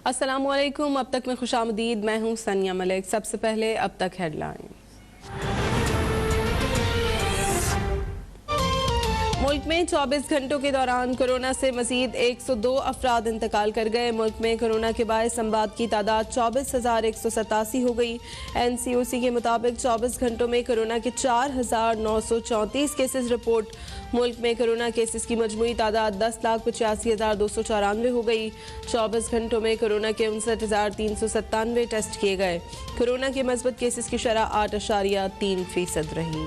अस्सलामुअलैकुम। अब तक में खुशामदीद, मैं हूँ सनिया मलिक। सबसे पहले अब तक हेडलाइन। मुल्क में 24 घंटों के दौरान कोरोना से मजीद 102 अफराद इंतकाल कर गए। मुल्क में कोरोना के बायस अमवात की तादाद 24,187 हो गई। NCOC के मुताबिक 24 घंटों में कोरोना के 4,934 केसेस रिपोर्ट। मुल्क में कोरोना केसेस की मजमूई तादाद 10,85,294 हो गई। 24 घंटों में कोरोना के 59,397 टेस्ट किए गए। कोरोना के मस्बत केसेस की शरह 8.3% रही।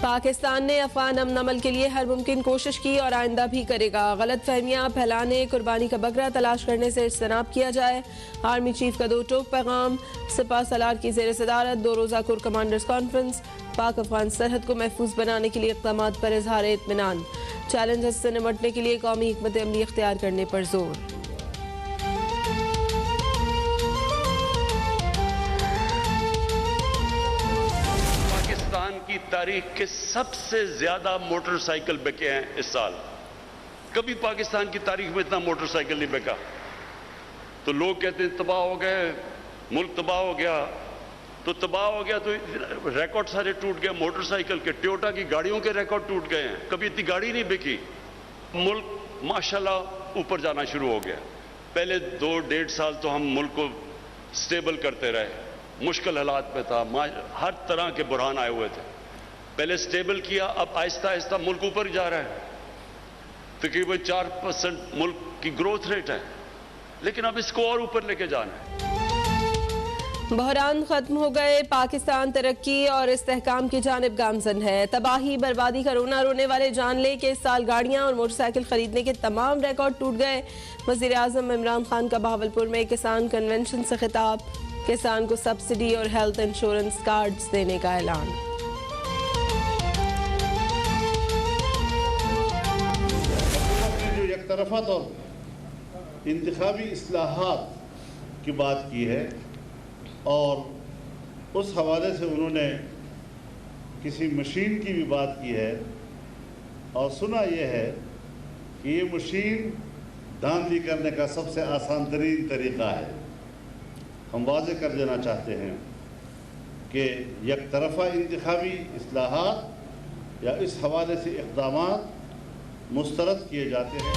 पाकिस्तान ने अफगान अमन अमल के लिए हर मुमकिन कोशिश की और आइंदा भी करेगा। गलत फहमियाँ फैलाने, कुर्बानी का बकरा तलाश करने से इज्तनाब किया जाए। आर्मी चीफ का 2 टोक पैगाम। सिपा सलार की ज़ेर सदारत 2 रोज़ा कोर कमांडर्स कॉन्फ्रेंस। पाक अफगान सरहद को महफूज बनाने के लिए इक़दामात पर इजहार इत्मीनान। चैलेंजेस से निपटने के लिए कौमी हिकमत अमली इख्तियार करने पर जोर। पाकिस्तान की तारीख के सबसे ज्यादा मोटरसाइकिल बिके हैं इस साल। कभी पाकिस्तान की तारीख में इतना मोटरसाइकिल नहीं बिका। तो लोग कहते हैं तबाह हो गए, मुल्क तबाह हो गया। तो तबाह हो गया तो रिकॉर्ड सारे टूट गए। मोटरसाइकिल के, टोयोटा की गाड़ियों के रिकॉर्ड टूट गए हैं। कभी इतनी गाड़ी नहीं बिकी। मुल्क माशाल्लाह ऊपर जाना शुरू हो गया। पहले 2-1.5 साल तो हम मुल्क को स्टेबल करते रहे। मुश्किल हालात में था, हर तरह के बुरहान आए हुए थे। पहले स्टेबल किया, अब आहिस्ता आहिस्ता मुल्क ऊपर जा रहा है। तकरीबन 4% मुल्क की ग्रोथ रेट है, लेकिन अब इसको और ऊपर लेके जाना है। बहरान खत्म हो गए। पाकिस्तान तरक्की और इस्तेहकाम की जानिब गामजन है। तबाही बर्बादी का रोना रोने वाले जान ले कि इस साल गाड़ियां और मोटरसाइकिल खरीदने के तमाम रिकॉर्ड टूट गए। वज़ीर आज़म इमरान खान का बहावलपुर में किसान कन्वेंशन से खिताब। किसान को सब्सिडी और हेल्थ इंश्योरेंस कार्ड्स देने का ऐलान। जो एकतरफा और इंतखाबी इस्लाहात की बात की है और उस हवाले से उन्होंने किसी मशीन की भी बात की है और सुना यह है कि ये मशीन धांधली करने का सबसे आसान तरीन तरीक़ा है। हम वाज़ेह कर देना चाहते हैं कि यकतरफ़ा इंतखाबी इस्लाहात या इस हवाले से इक़दामात मुस्तरद किए जाते हैं।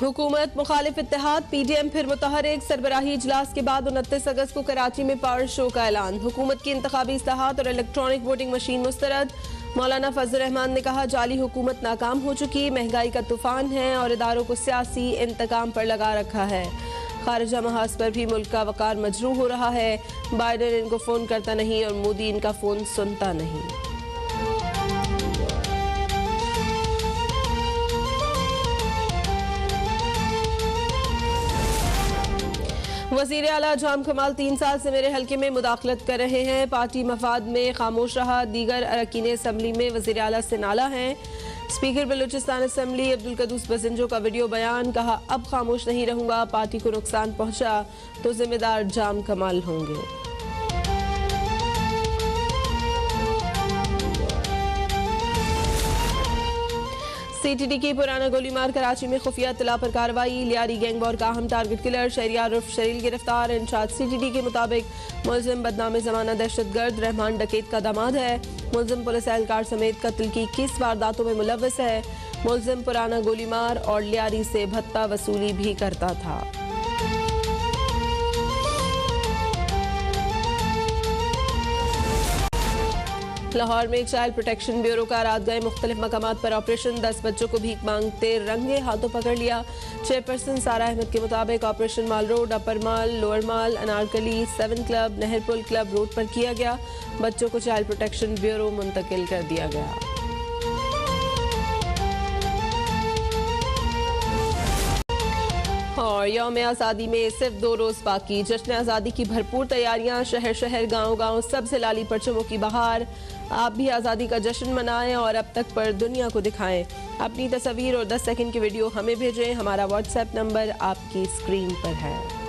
हुकूमत मुखालिफ इत्तेहाद PDM फिर मुतहरिक। सरबराही इजलास के बाद 29 अगस्त को कराची में पावर शो का ऐलान। हुकूमत की इंतखाबी इस्लाहात और इलेक्ट्रॉनिक वोटिंग मशीन मुस्तरद। मौलाना फजल रहमान ने कहा जाली हुकूमत नाकाम हो चुकी, महंगाई का तूफान है और इदारों को सियासी इंतकाम पर लगा रखा है। खारिजा महाज पर भी मुल्क का वकार मजरूह हो रहा है। बाइडेन इनको फ़ोन करता नहीं और मोदी इनका फ़ोन सुनता नहीं। वज़ीर आला जाम कमाल 3 साल से मेरे हल्के में मुदाखलत कर रहे हैं। पार्टी मफाद में खामोश रहा। दीगर अरकान असम्बली में वज़ीर आला से नाला हैं। स्पीकर बलूचिस्तान असम्बली अब्दुल कदूस बजिंजो का वीडियो बयान। कहा अब खामोश नहीं रहूंगा, पार्टी को नुकसान पहुंचा तो जिम्मेदार जाम कमाल होंगे। CTD की पुराना गोलीमार। कराची में खुफिया इत्तला पर कार्रवाई। लियारी गैंग वॉर का अहम टारगेट किलर शहरियार उर्फ शरील गिरफ्तार। इंचार्ज CTD के मुताबिक मुलजिम बदनाम ज़माना दहशतगर्द रहमान डकैत का दामाद है। मुलजिम पुलिस एहलकार समेत कत्ल की 21 वारदातों में मुलव्वस है। मुलजिम पुराना गोलीमार और लियारी से भत्ता वसूली भी करता था। लाहौर में चाइल्ड प्रोटेक्शन ब्यूरो का रात गए मुख्तलिफ मकामात पर ऑपरेशन। 10 बच्चों को भीख मांगते रंगे हाथों पकड़ लिया। चेयरपर्सन सारा अहमद के मुताबिक ऑपरेशन माल रोड, अपर माल, लोअर माल, अनारकली, 7 क्लब, नहरपुल क्लब रोड पर किया गया। बच्चों को चाइल्ड प्रोटेक्शन ब्यूरो मुंतकिल कर दिया गया। और यौम आज़ादी में सिर्फ 2 रोज़ बाकी। जश्न आज़ादी की भरपूर तैयारियां। शहर शहर गांव गांव सबसे लाली परचमों की बहार। आप भी आज़ादी का जश्न मनाएं और अब तक पर दुनिया को दिखाएं। अपनी तस्वीर और 10 सेकंड की वीडियो हमें भेजें। हमारा WhatsApp नंबर आपकी स्क्रीन पर है।